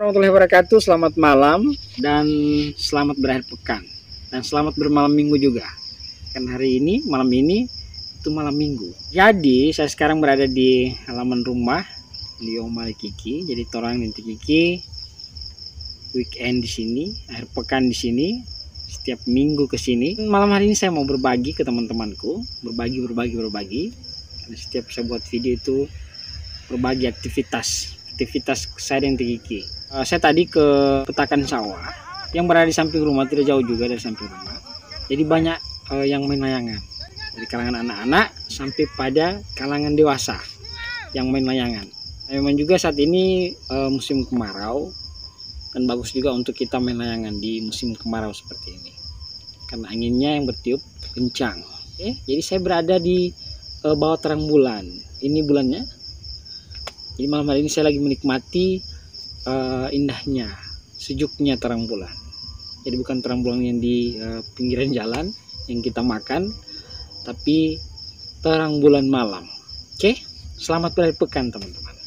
warahmatullahi wabarakatuh. Selamat malam dan selamat berakhir pekan dan selamat bermalam minggu juga. Kan hari ini malam ini itu malam minggu. Jadi saya sekarang berada di halaman rumah di Oma Kiki. Jadi orang nanti Kiki weekend di sini, akhir pekan di sini, setiap minggu ke sini. Malam hari ini saya mau berbagi ke teman-temanku, berbagi. Karena setiap saya buat video itu berbagi aktivitas saya dan Kiki. Saya tadi ke petakan sawah yang berada di samping rumah, tidak jauh juga dari samping rumah. Jadi banyak yang main layangan, dari kalangan anak-anak sampai pada kalangan dewasa yang main layangan. Memang juga saat ini musim kemarau dan bagus juga untuk kita main layangan di musim kemarau seperti ini karena anginnya yang bertiup kencang. Jadi saya berada di bawah terang bulan. Ini bulannya. Jadi malam hari ini saya lagi menikmati indahnya, sejuknya terang bulan. Jadi bukan terang bulan yang di pinggiran jalan yang kita makan, tapi terang bulan malam. Selamat berakhir pekan teman-teman.